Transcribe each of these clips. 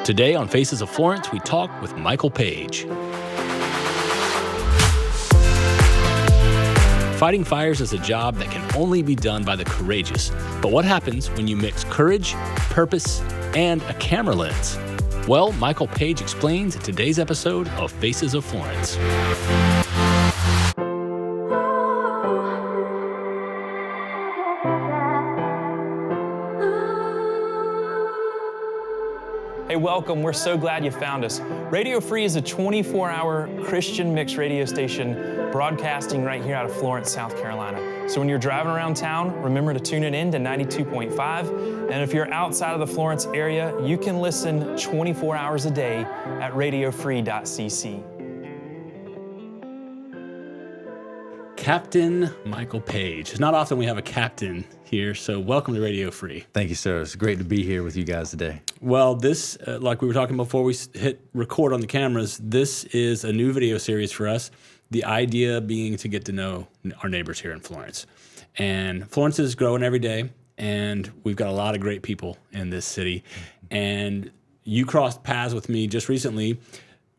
Today on Faces of Florence, we talk with Michael Page. Fighting fires is a job that can only be done by the courageous. But what happens when you mix courage, purpose, and a camera lens? Well, Michael Page explains in today's episode of Faces of Florence. Hey, welcome. We're so glad you found us. Radio Free is a 24-hour Christian mixed radio station broadcasting right here out of Florence, South Carolina. So when you're driving around town, remember to tune it in to 92.5. And if you're outside of the Florence area, you can listen 24 hours a day at radiofree.cc. Captain Michael Page. It's not often we have a captain here, so welcome to Radio Free. Thank you, sir. It's great to be here with you guys today. Well, this, like we were talking before we hit record on the cameras, this is a new video series for us. The idea being to get to know our neighbors here in Florence. And Florence is growing every day, and we've got a lot of great people in this city. And you crossed paths with me just recently,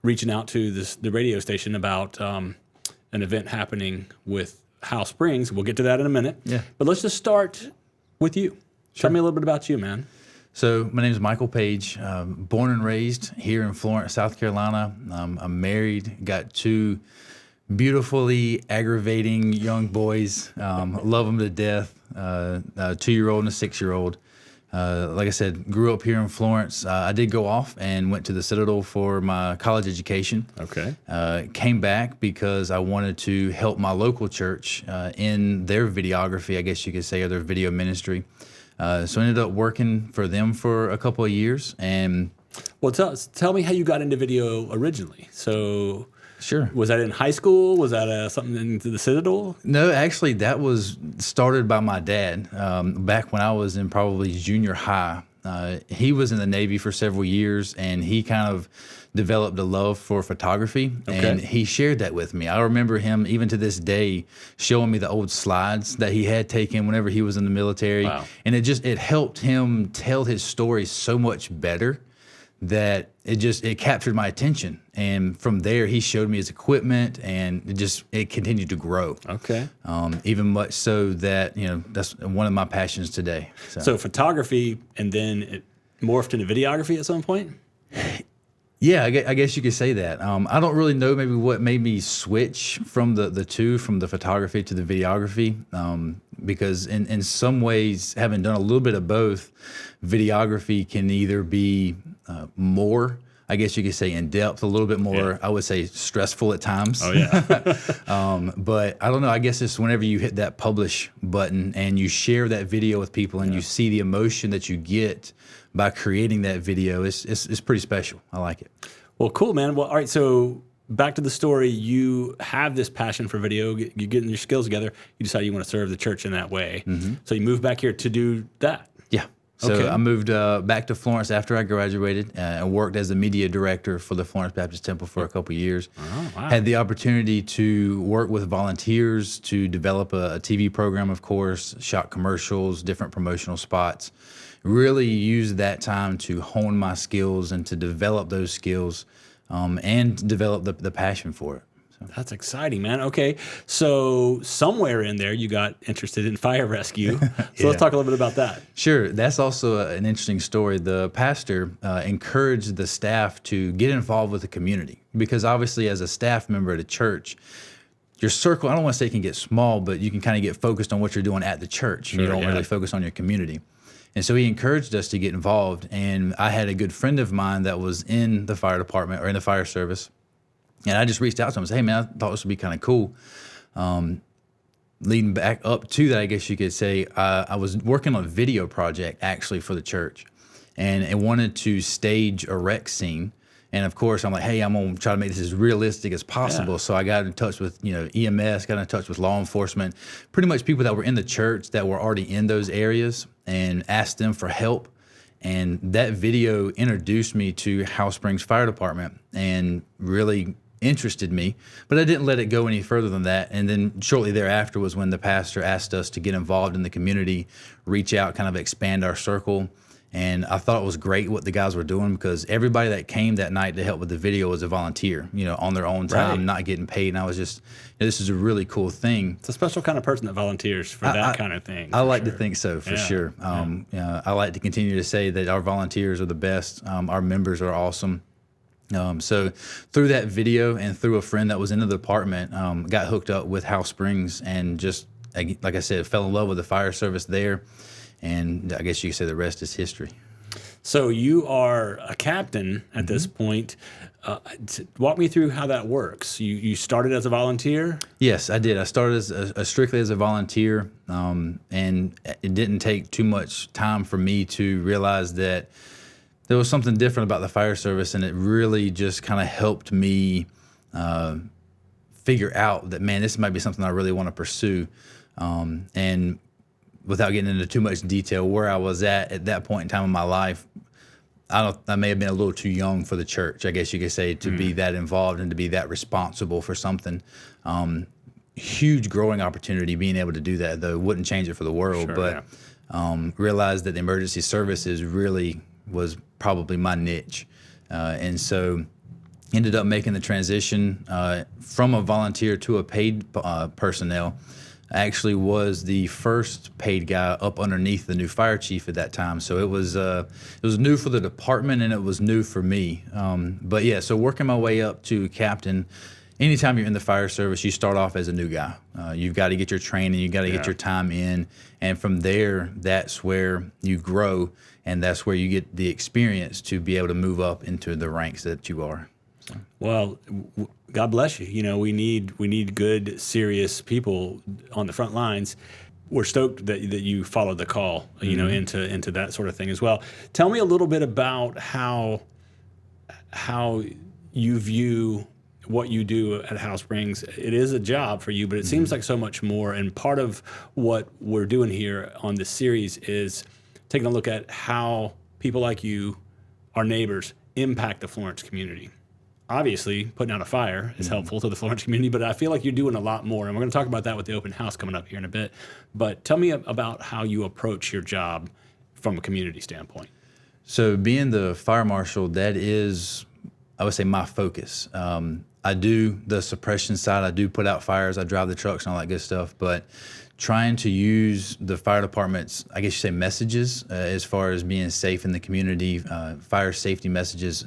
reaching out to the radio station about an event happening with House Springs. We'll get to that in a minute. Yeah. But let's just start with you. Sure. Tell me a little bit about you, man. So my name is Michael Page, born and raised here in Florence, South Carolina. I'm married, got two beautifully aggravating young boys. Love them to death, a 2-year-old and a 6-year-old. Like I said, grew up here in Florence. I did go off and went to the Citadel for my college education. Okay. Came back because I wanted to help my local church in their videography, I guess you could say, or their video ministry. So I ended up working for them for a couple of years. And Well, tell me how you got into video originally. So, sure. Was that in high school? Was that something into the Citadel? No, actually, that was started by my dad back when I was in probably junior high. He was in the Navy for several years, and he kind of developed a love for photography, and he shared that with me. I remember him, even to this day, showing me the old slides that he had taken whenever he was in the military. Wow. And it helped him tell his story so much better that it captured my attention. And from there, he showed me his equipment, and it continued to grow. Okay. Even much so that, that's one of my passions today. So photography, and then it morphed into videography at some point? Yeah, I guess you could say that. I don't really know maybe what made me switch from the two, from the photography to the videography, because in some ways, having done a little bit of both, videography can either be more, I guess you could say, in depth, a little bit more, I would say, stressful at times. Oh, yeah. But I don't know, I guess it's whenever you hit that publish button and you share that video with people and you see the emotion that you get by creating that video, it's pretty special. I like it. Well, cool, man. Well, all right, so back to the story. You have this passion for video. You're getting your skills together. You decide you want to serve the church in that way. Mm-hmm. So you moved back here to do that. Yeah. So I moved back to Florence after I graduated and worked as a media director for the Florence Baptist Temple for a couple of years. Oh, wow. Had the opportunity to work with volunteers to develop a TV program, of course, shot commercials, different promotional spots. Really used that time to hone my skills and to develop those skills and develop the passion for it. That's exciting, man. Okay, so somewhere in there you got interested in fire rescue. So let's talk a little bit about that. Sure. That's also an interesting story. The pastor encouraged the staff to get involved with the community because obviously as a staff member at a church, your circle, I don't want to say it can get small, but you can kind of get focused on what you're doing at the church. Sure, and you don't really focus on your community. And so he encouraged us to get involved. And I had a good friend of mine that was in the fire department or in the fire service. And I just reached out to him and said, hey, man, I thought this would be kind of cool. Leading back up to that, I guess you could say, I was working on a video project actually for the church. And I wanted to stage a wreck scene. And of course, I'm like, hey, I'm going to try to make this as realistic as possible. Yeah. So I got in touch with, EMS, got in touch with law enforcement, pretty much people that were in the church that were already in those areas and asked them for help. And that video introduced me to House Springs Fire Department and really interested me, but I didn't let it go any further than that. And then shortly thereafter was when the pastor asked us to get involved in the community, reach out, kind of expand our circle. And I thought it was great what the guys were doing, because everybody that came that night to help with the video was a volunteer, on their own time, Right. not getting paid. And I was just, this is a really cool thing. It's a special kind of person that volunteers for that kind of thing. I for like to sure. think so, for Yeah. sure. I like to continue to say that our volunteers are the best. Our members are awesome. So through that video and through a friend that was in the department, got hooked up with House Springs, and just, like I said, fell in love with the fire service there. And I guess you could say the rest is history. So you are a captain at this point. Walk me through how that works. You started as a volunteer? Yes, I did. I started as strictly as a volunteer, and it didn't take too much time for me to realize that there was something different about the fire service, and it really just kind of helped me figure out that, man, this might be something I really want to pursue. And without getting into too much detail, where I was at that point in time in my life, I may have been a little too young for the church, I guess you could say, to be that involved and to be that responsible for something. Huge growing opportunity being able to do that, though. Wouldn't change it for the world, Sure, but realized that the emergency services really was probably my niche. And so ended up making the transition from a volunteer to a paid personnel. I actually was the first paid guy up underneath the new fire chief at that time. So it was new for the department, and it was new for me. But yeah, so working my way up to captain. Anytime you're in the fire service, you start off as a new guy. You've got to get your training, you got to get your time in, and from there, that's where you grow, and that's where you get the experience to be able to move up into the ranks that you are. So. Well, God bless you. We need good, serious people on the front lines. We're stoked that you followed the call, into that sort of thing as well. Tell me a little bit about how you view what you do at House Springs. It is a job for you, but it seems like so much more. And part of what we're doing here on this series is taking a look at how people like you, our neighbors, impact the Florence community. Obviously, putting out a fire is helpful to the Florence community, but I feel like you're doing a lot more. And we're going to talk about that with the open house coming up here in a bit. But tell me about how you approach your job from a community standpoint. So being the fire marshal, that is, I would say, my focus. I do the suppression side. I do put out fires. I drive the trucks and all that good stuff. But trying to use the fire department's, I guess you say, messages as far as being safe in the community, fire safety messages,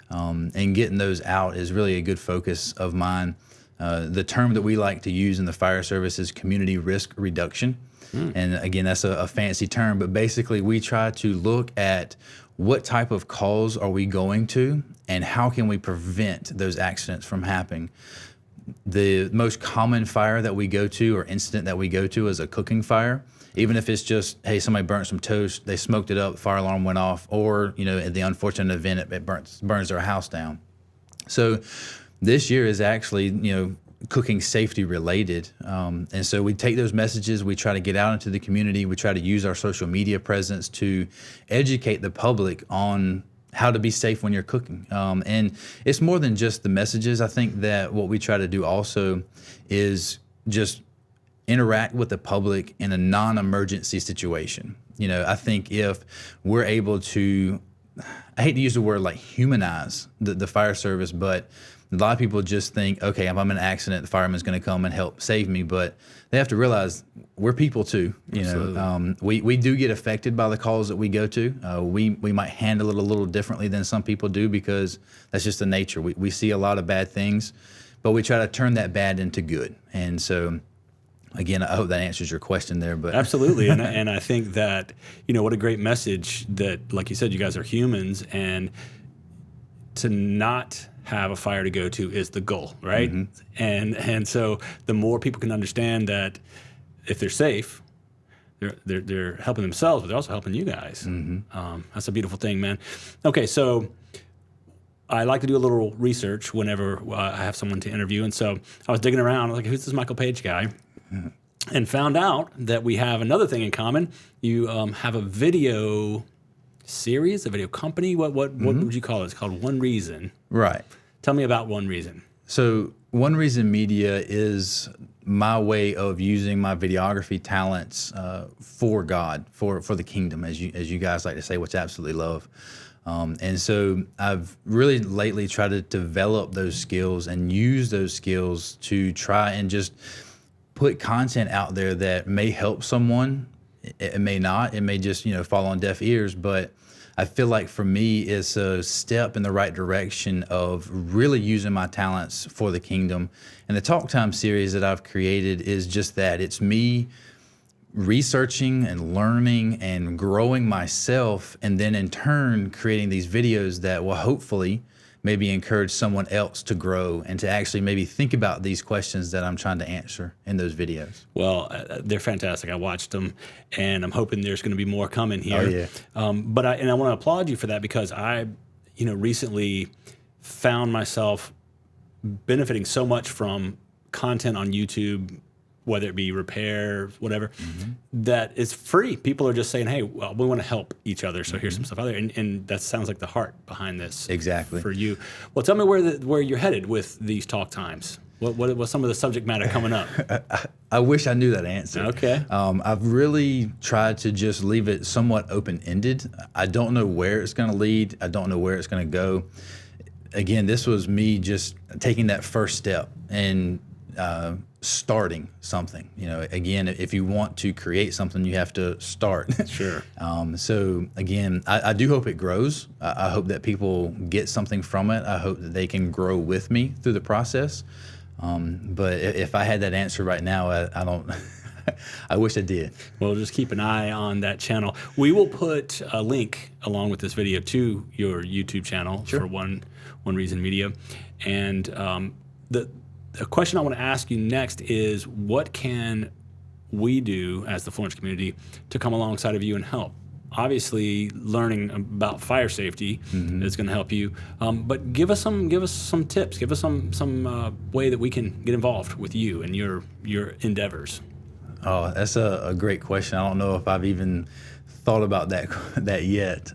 and getting those out is really a good focus of mine. The term that we like to use in the fire service is community risk reduction. And again, that's a fancy term, but basically we try to look at what type of calls are we going to and how can we prevent those accidents from happening. The most common fire that we go to or incident that we go to is a cooking fire. Even if it's just, hey, somebody burnt some toast, they smoked it up, fire alarm went off, or, in the unfortunate event, it burns their house down. So this year is actually, cooking safety related. And so we take those messages, we try to get out into the community, we try to use our social media presence to educate the public on how to be safe when you're cooking. And it's more than just the messages. I think that what we try to do also is just interact with the public in a non-emergency situation. I think if we're able to, I hate to use the word like humanize the fire service, but a lot of people just think, okay, if I'm in an accident, the fireman's going to come and help save me. But they have to realize we're people too. We do get affected by the calls that we go to. We might handle it a little differently than some people do because that's just the nature. We see a lot of bad things, but we try to turn that bad into good. And so, again, I hope that answers your question there. But absolutely, and I think that what a great message that, like you said, you guys are humans, and to not have a fire to go to is the goal, right? And so the more people can understand that if they're safe, they're helping themselves, but they're also helping you guys. That's a beautiful thing, man. Okay, so I like to do a little research whenever I have someone to interview, and so I was digging around. I was like, who's this Michael Page guy? And found out that we have another thing in common. You have a video series, a video company. What would you call it? It's called One Reason. Right. Tell me about One Reason. So One Reason Media is my way of using my videography talents for God, for the kingdom, as you guys like to say, which I absolutely love. And so I've really lately tried to develop those skills and use those skills to try and just put content out there that may help someone. It may not. It may just, fall on deaf ears. But I feel like for me, it's a step in the right direction of really using my talents for the kingdom. And the Talk Time series that I've created is just that. It's me researching and learning and growing myself, and then in turn creating these videos that will hopefully maybe encourage someone else to grow and to actually maybe think about these questions that I'm trying to answer in those videos. Well, they're fantastic. I watched them, and I'm hoping there's going to be more coming here. Oh, yeah. But I want to applaud you for that, because I, recently found myself benefiting so much from content on YouTube, whether it be repair, whatever, that is free. People are just saying, hey, well, we want to help each other, so here's some stuff out there. And that sounds like the heart behind this. Exactly. For you. Well, tell me where you're headed with these talk times. What's some of the subject matter coming up? I wish I knew that answer. Okay. I've really tried to just leave it somewhat open-ended. I don't know where it's going to lead. I don't know where it's going to go. Again, this was me just taking that first step and starting something. Again, if you want to create something, you have to start. Sure. So again, I do hope it grows. I hope that people get something from it. I hope that they can grow with me through the process. But if I had that answer right now, I don't. I wish I did. Well, just keep an eye on that channel. We will put a link along with this video to your YouTube channel for One Reason Media. And the question I want to ask you next is, what can we do as the Florence community to come alongside of you and help? Obviously, learning about fire safety is going to help you, but give us some tips. Give us some way that we can get involved with you and your endeavors. Oh, that's a great question. I don't know if I've even thought about that yet.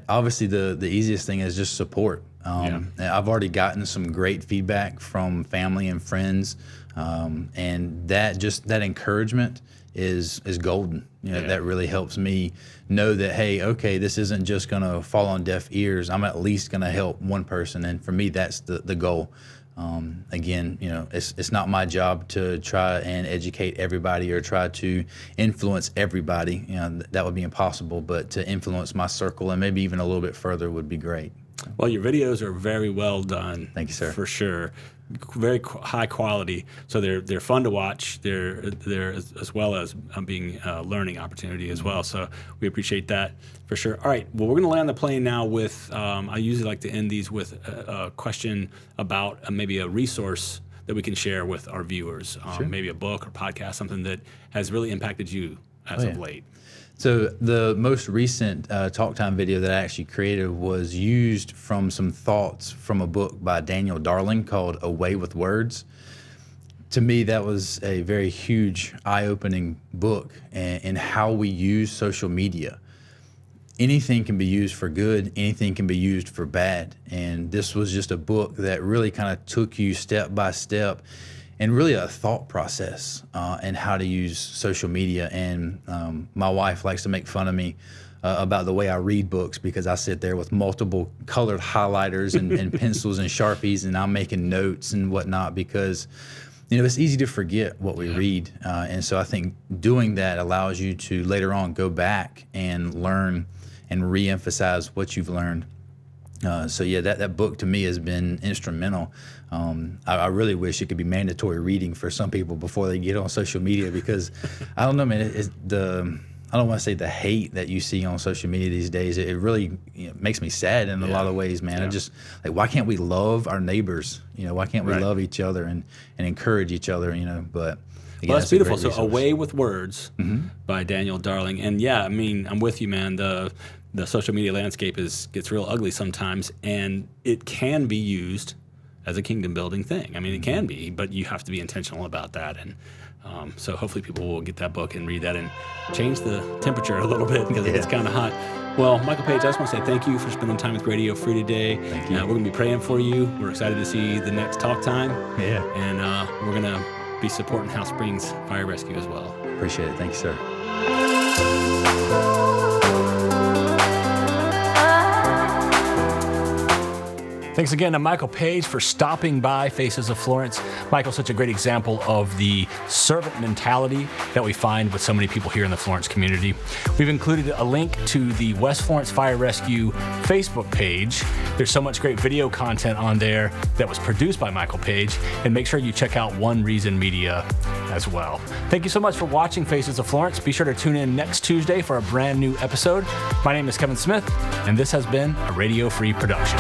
Obviously, the easiest thing is just support. I've already gotten some great feedback from family and friends, and that encouragement is golden. That really helps me know that, hey, okay, this isn't just going to fall on deaf ears. I'm at least going to help one person, and for me, that's the goal. Again, it's not my job to try and educate everybody or try to influence everybody. That would be impossible. But to influence my circle and maybe even a little bit further would be great. Well, your videos are very well done. Thank you, sir. For sure, very high quality. So they're fun to watch. They're as well as being a learning opportunity as well. So we appreciate that for sure. All right. Well, we're going to land the plane now with. I usually like to end these with a question about maybe a resource that we can share with our viewers. Sure. Maybe a book or podcast, something that has really impacted you as of late. So the most recent Talk Time video that I actually created was used from some thoughts from a book by Daniel Darling called A Way with Words. To me, that was a very huge, eye-opening book in how we use social media. Anything can be used for good, anything can be used for bad. And this was just a book that really kind of took you step by step and really a thought process and how to use social media. And my wife likes to make fun of me about the way I read books, because I sit there with multiple colored highlighters and pencils and Sharpies, and I'm making notes and whatnot, because it's easy to forget what we read. And so I think doing that allows you to later on go back and learn and re-emphasize what you've learned. So yeah, that book to me has been instrumental. I really wish it could be mandatory reading for some people before they get on social media, because I don't know, man. I don't want to say the hate that you see on social media these days. It really makes me sad in a lot of ways, man. I just why can't we love our neighbors? Why can't we love each other and encourage each other? But again, that's beautiful. So A Way with Words by Daniel Darling. And yeah, I mean, I'm with you, man. The social media landscape gets real ugly sometimes, and it can be used as a kingdom building thing. I mean, it can be, but you have to be intentional about that. And so hopefully people will get that book and read that and change the temperature a little bit, because it's kind of hot. Well, Michael Page, I just want to say thank you for spending time with Radio Free today. Thank you. We're going to be praying for you. We're excited to see the next talk time. Yeah. And we're going to be supporting House Springs Fire Rescue as well. Appreciate it. Thank you, sir. Thanks again to Michael Page for stopping by Faces of Florence. Michael's such a great example of the servant mentality that we find with so many people here in the Florence community. We've included a link to the West Florence Fire Rescue Facebook page. There's so much great video content on there that was produced by Michael Page, and make sure you check out One Reason Media as well. Thank you so much for watching Faces of Florence. Be sure to tune in next Tuesday for a brand new episode. My name is Kevin Smith, and this has been a Radio Free production.